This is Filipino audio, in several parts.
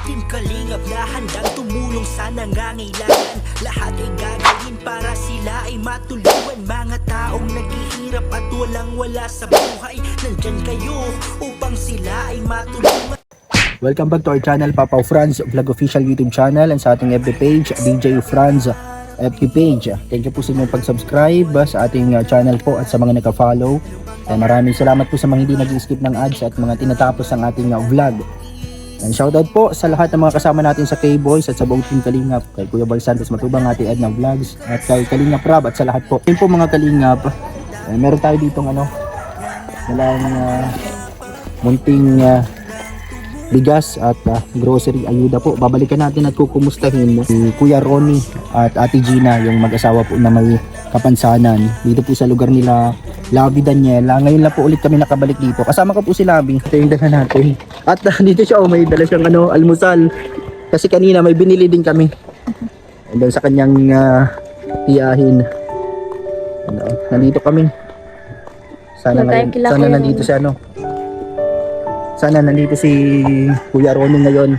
Team Kalingap na handang tumulong sa nangangailangan. Lahat ay gagawin para sila ay matulungan. Mga taong naghihirap at walang-wala sa buhay, nandyan kayo upang sila ay matulungan. Welcome back to our channel, Papa Franz Vlog Official YouTube channel, and sa ating FB page, DJ Franz FB page. Thank you po sa inyong pag-subscribe sa ating channel po at sa mga naka-follow. Maraming salamat po sa mga hindi nag-skip ng ads at mga tinatapos ang ating vlog. And shoutout po sa lahat ng mga kasama natin sa K-Boys at sa buong Team Kalingap, kay Kuya Bal Santos Matubang, ating Ed ng vlogs, at kay Kalingap Rab at sa lahat po. Yun po mga Kalingap, meron tayo ditong munting bigas at grocery ayuda po. Babalikan natin at kukumustahin si Kuya Ronnie at Ate Gina, yung mag-asawa po na may kapansanan dito po sa lugar nila Labi Daniela. Ngayon lang po ulit kami nakabalik dito. Kasama ko po si Labi. Ito yung dala natin. At dito siya, may dala siyang almusal. Kasi kanina may binili din kami. And then sa kanyang tiyahin. Nandito kami. Sana nandito si Sana nandito si Kuya Ronnie ngayon.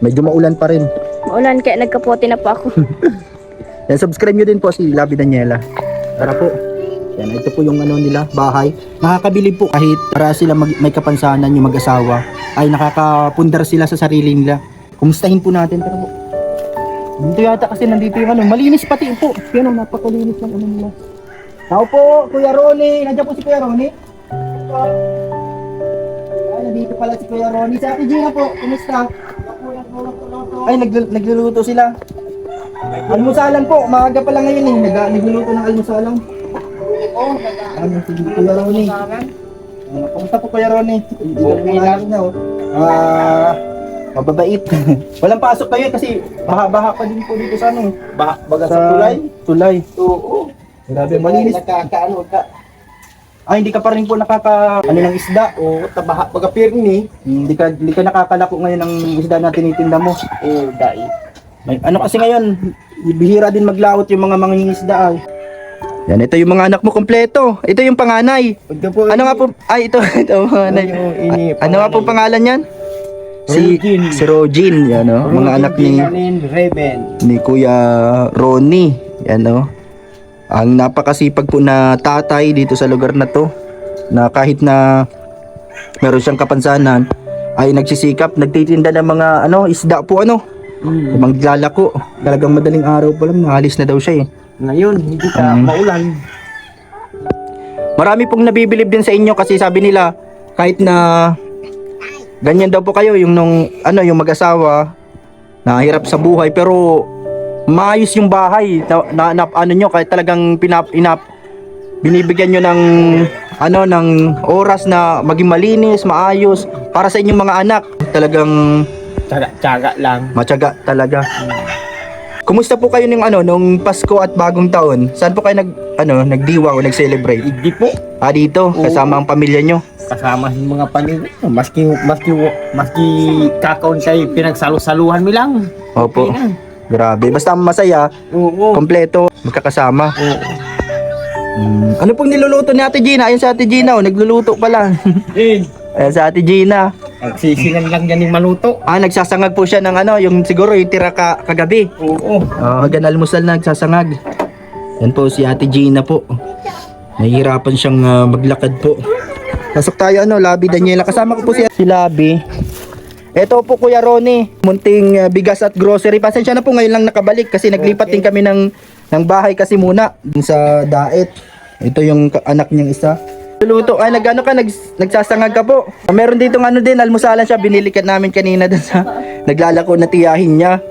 Medyo maulan pa rin. Maulan kaya nagkapote na po ako. Yan, subscribe nyo din po si Labi Daniela. Tara po. Yan, ito po yung nila, bahay. Nakakabilib po kahit para sila may kapansanan yung mag-asawa. Ay nakakapundar sila sa sarili nila. Kumustahin po natin. Tara po. Dito yata kasi nandito yung malinis pati po. Yan, napakalinis ng nila. Tao po, Kuya Ronnie. Nandiyan po si Kuya Ronnie. Dito pala si Kuya Ronnie. Sa Ate Gina po, kumusta? Ay, nagluluto sila. Almusalan po, maaga pa lang ngayon nagluluto ng almusalan. Si Kuya Ronnie. Kumusta po Kuya Ronnie? Mababait. Walang pasok kayo kasi baha-baha pa din po dito sa baga sa tulay. Oo. Grabe, malinis. Hindi ka pa rin po ng isda o tabaha baga pirni. Hindi ka nakakalako ngayon ng isda na tinitinda mo. Dai. Kasi ngayon, bihira din maglaot yung mga mangingisda ay. Yan, ito yung mga anak mo kompleto. Ito yung panganay. Ano nga po? Ito panganay. Ano nga po pangalan niyan? Si Rogin. Yan mga anak ni Kuya Ronnie. Yan ang napakasipag po na tatay dito sa lugar na to, na kahit na meron siyang kapansanan ay nagsisikap, nagtitinda ng mga isda po maglalako. Talagang madaling araw pa lang naalis na daw siya Ngayon hindi ka maulan. Marami pong nabibilib din sa inyo kasi sabi nila kahit na ganyan daw po kayo yung yung mag-asawa na hirap sa buhay pero maayos yung bahay nyo kahit talagang binibigyan nyo ng oras na maging malinis, maayos para sa inyong mga anak. Talagang tiyaga lang. Matyaga talaga. Kumusta po kayo nung Pasko at Bagong Taon? Saan po kayo nagdiwa o nag-celebrate? Hindi po. Dito kasama ang pamilya nyo. Kasama yung mga pamilya. Maski kakaon kayo pinagsalo-saluhan mo lang. Opo. Okay. Grabe, basta masaya, kompleto, magkakasama. Ano pong niluluto ni Ate Gina? Ayun sa Ate Gina, nagluluto pala. Ayun sa Ate Gina. Nagsisinan lang yan yung maluto. Nagsasangag po siya ng yung siguro yung tira kagabi. Hanggang almusal na nagsasangag. Yan po si Ate Gina po. Nahihirapan siyang maglakad po. Pasok tayo Labi Daniela. Kasama ko po si Labi. Ito po Kuya Ronnie, munting bigas at grocery. Pasensya na po ngayon lang nakabalik kasi naglipat din kami ng bahay kasi muna sa Daet. Ito yung anak niyang isa. Luto, nagsasangag ka po. Meron dito din, almusalan siya. Binili namin kanina dun sa naglalako na tiyahin niya.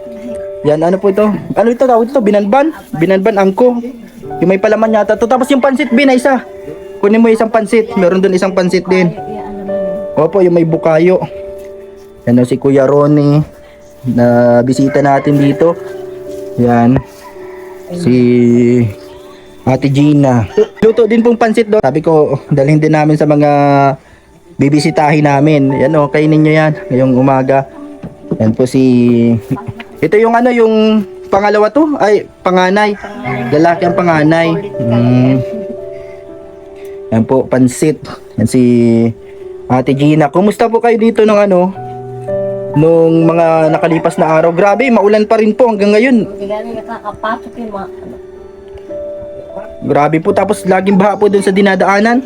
Yan, po ito? Ano ito tawag ito? Binanban? Binanban angko. Yung may palaman yata to. Tapos yung pansit isa. Kunin mo isang pansit. Meron dun isang pansit din. Opo, yung may bukayo. Yan si Kuya Ronnie na bisita natin dito. Yan. Si Ate Gina. Luto din pong pansit doon. Sabi ko, dalhin din namin sa mga bibisitahin namin. Yan kainin nyo yan ngayong umaga. Yan po ito yung yung pangalawa to? Ay, panganay. Lalaki ang panganay. Yan po, pansit. Yan si Ate Gina. Kumusta po kayo dito ng nung mga nakalipas na araw. Grabe, maulan pa rin po hanggang ngayon. Hindi nga nakakapasok yung mga ano. Grabe po, tapos laging baha po dun sa dinadaanan.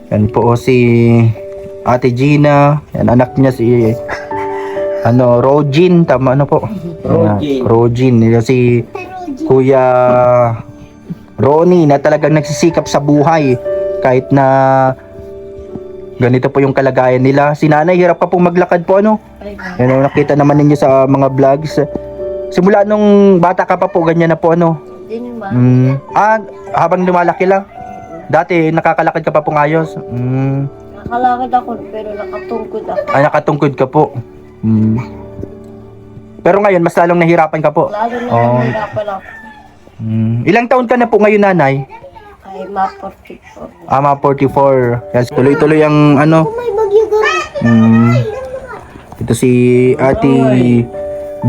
Yan po si Ate Gina. Yan, anak niya si Rogin. Tama po? Rogin. Rogin. Yan, si Kuya Ronnie na talagang nagsisikap sa buhay kahit na ganito po yung kalagayan nila. Si nanay, hirap ka pong maglakad po Yan, nakita naman ninyo sa mga vlogs. Simula nung bata ka pa po, ganyan na po Hindi nyo ba? Habang lumalaki lang. Dati nakakalakad ka pa pong ayos. Nakalakad ako pero nakatungkod ako. Nakatungkod ka po. Pero ngayon mas lalong nahirapan ka po. Lalo na nahihirapan ako. Ilang taon ka na po ngayon, nanay? Ay, ma-portrait ko. Ama 44. Yes, tuloy-tuloy ang May bagyo ka. Ito si Ate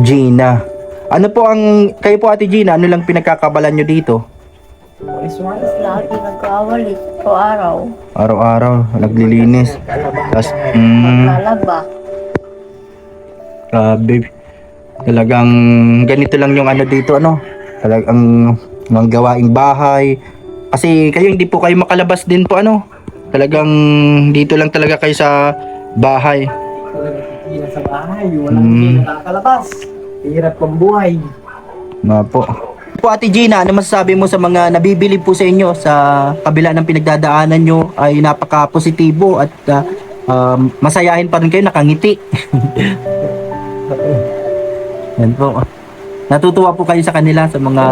Gina. Ano po kayo po, Ate Gina, ano lang pinagkakabalan nyo dito? Lagi nag-aawali ko araw. Araw-araw, naglilinis. Tapos, Lalaba. grabe. Talagang ganito lang yung dito, talagang mga gawaing bahay. Kasi kayo hindi po kayo makalabas din po, talagang dito lang talaga kayo sa bahay. Hindi sa bahay, walang nakakalabas. Hirap pang buhay. Po. Po, Ate Gina, ano masasabi mo sa mga nabibili po sa inyo sa kabila ng pinagdadaanan nyo ay napaka-positibo at masayahin pa rin kayo, nakangiti. Yan po. Natutuwa po kayo sa kanila, sa mga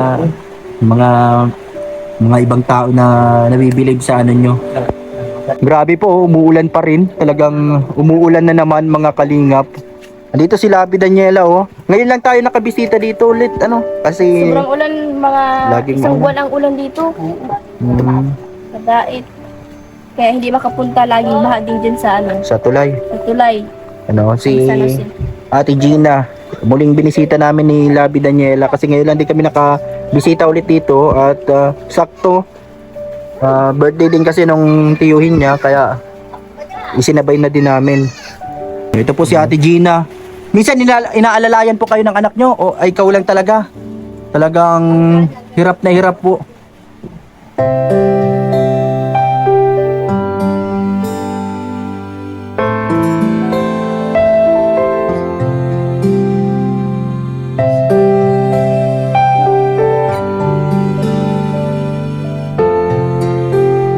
ibang tao na nabibilib sa nyo. Grabe po, umuulan pa rin. Talagang umuulan na naman, mga kalingap. Dito si Labi Daniela, Ngayon lang tayo nakabisita dito ulit, kasi Sobrang ulan, mga Laging isang maulan. buwan ang ulan dito. Kadait. Kaya hindi makapunta, laging baha din dyan sa sa tulay. sa tulay. Si Sa San Jose. Ate Gina, muling binisita namin ni Labi Daniela kasi ngayon lang din kami nakabisita ulit dito at sakto birthday din kasi nung tiyuhin niya kaya isinabay na din namin. Ito po si Ate Gina. Minsan inaalalayan po kayo ng anak nyo o ay ikaw lang talaga? Talagang hirap na hirap po.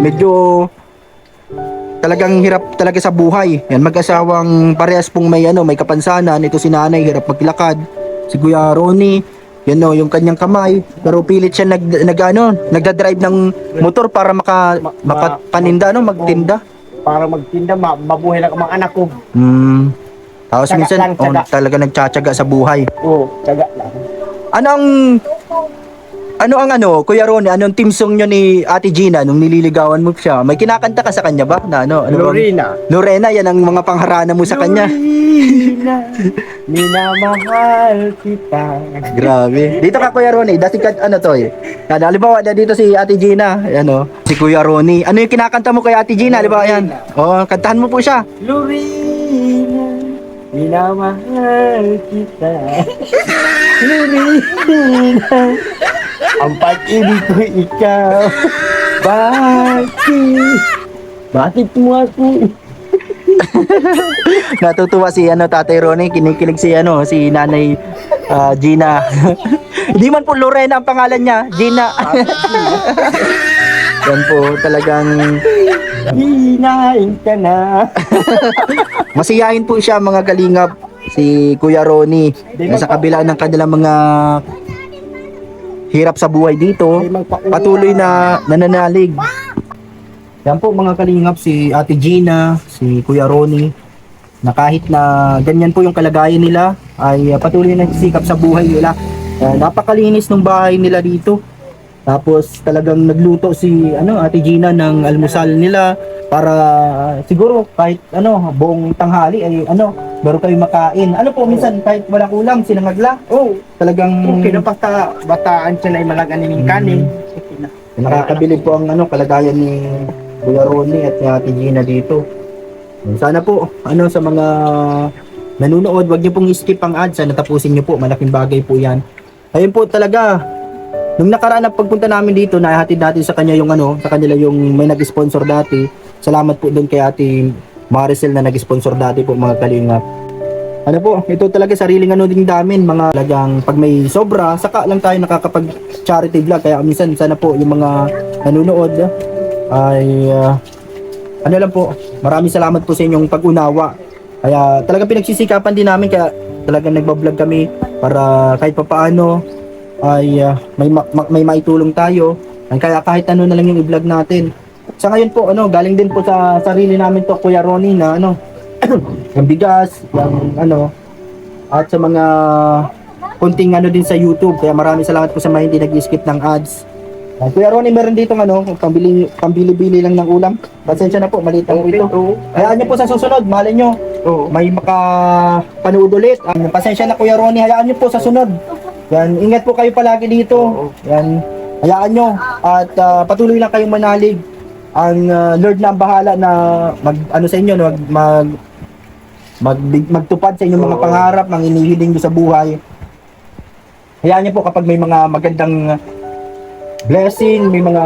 Medyo talagang hirap talaga sa buhay. Yan, mag-asawang parehas pong may kapansanan. Ito si nanay, hirap maglakad. Si Kuya Ronnie, yung kanyang kamay. Pero pilit siya nagda-drive ng motor para makapaninda, magtinda. Para magtinda, mabuhay lang ang mga anak ko. Tapos Tsaga minsan, lang, tsaga. talaga nagtsatsaga sa buhay. Oo, tsaga lang. Ano ang Kuya Ronnie, anong team song nyo ni Ate Gina nung nililigawan mo siya? May kinakanta ka sa kanya ba? Na bang- Lorena. Lorena, yan ang mga pangharana mo sa kanya. Lorena, minamahal kita. Grabe. Dito ka, Kuya Ronnie, dati ka, halimbawa, dito si Ate Gina, si Kuya Ronnie. Ano yung kinakanta mo kay Ate Gina? Halimbawa yan. Kantahan mo po siya. Lorena, minamahal kita. Lorena, ang pag-ibig ko ikaw. Bakit mo ako? Natutuwa si Tatay Ronnie, kinikilig si Nanay Gina. Hindi man po Lorena ang pangalan niya, Gina. Yan po, talagang Hinahin ka na. masiyahin po siya, mga kalingap, si Kuya Ronnie. Sa kabila ng kanilang mga hirap sa buhay dito, patuloy na nananalig. Yan po, mga kalingap, si Ate Gina, si Kuya Ronnie, na kahit na ganyan po yung kalagayan nila, ay patuloy na nagsisikap sa buhay nila. Napakalinis ng bahay nila dito. Tapos talagang nagluto si Ate Gina ng almusal nila para siguro kahit buong tanghali ay meron kayo makain. Minsan kahit wala kulang, sinangag lang. Talagang Okay na bataan siya na imalagan ng kanin. Okay na. nakakabilib po ang kalagayan ni Kuya Ronnie at ni Ate Gina dito. Sana po, sa mga nanonood, wag niyo pong skip ang ads. Sana tapusin niyo po. Malaking bagay po yan. Ayun po talaga. Nung nakaraan na pagpunta namin dito, nahahatid natin sa kanya yung sa kanila yung may nag-sponsor dati. Salamat po doon kay Ate Maricel na nag-sponsor dati po, mga kalingap. Ito talaga sariling din namin, mga talagang pag may sobra, saka lang tayo nakakapag charity vlog. Kaya minsan sana po yung mga nanonood ay lang po, maraming salamat po sa inyong pag-unawa. Kaya talagang pinagsisikapan din namin, kaya talagang nagbablog kami para kahit papaano ay may maitulong tayo. Kaya kahit ano na lang yung i-vlog natin. Sa ngayon po, galing din po sa sarili namin to, Kuya Ronnie, na yung bigas, yung at sa mga kunting din sa YouTube. Kaya maraming salamat po sa mga hindi nag-skip ng ads. Kuya Ronnie, meron dito pambili-bili lang ng ulam. Pasensya na po, maliit lang po ito. Hayaan nyo po sa susunod, malay nyo, may makapanood ulit. Pasensya na Kuya Ronnie, hayaan nyo po sa sunod. Yan, ingat po kayo palagi dito. Yan, hayaan nyo. At patuloy lang kayong manalig. Ang Lord na ang bahala na sa inyo, magtupad sa inyong mga pangarap, ng inihiling nyo sa buhay. Hayaan nyo po kapag may mga magandang blessing, may mga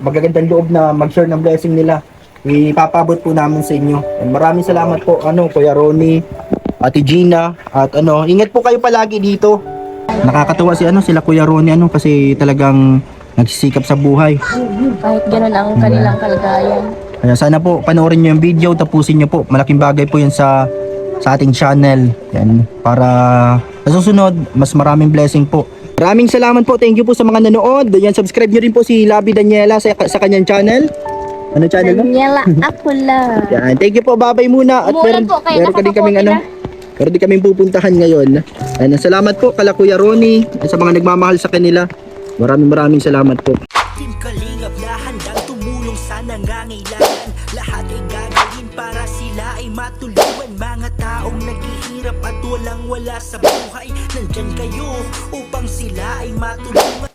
magagandang loob na mag-share ng blessing nila, ipapabot po namin sa inyo. And maraming salamat po, Kuya Ronnie, Ate Gina, at ingat po kayo palagi dito. Nakakatuwa sila Kuya Ronnie, kasi talagang nagsisikap sa buhay. Kahit ganun ang kanilang kalagayan. Kaya sana po panoorin nyo yung video, tapusin nyo po. Malaking bagay po yan sa ating channel. Yan, para sa susunod, mas maraming blessing po. Maraming salamat po. Thank you po sa mga nanood. Yan, subscribe nyo rin po si Labi Daniela sa kanyang channel. Ano channel mo? Daniela Akula. Yan, thank you po. Babay muna. At Umulan po, kaya meron ka din kaming nakakapote na. meron din kaming pupuntahan ngayon. Yan, salamat po kala Kuya Ronnie at sa mga nagmamahal sa kanila. Maraming salamat po. Team Kalingap na handang tumulong sa nangangailangan. Lahat ay gagawin para sila ay matulungan. Mga taong naghihirap at walang wala sa buhay, nandyan kayo upang sila ay matulungan.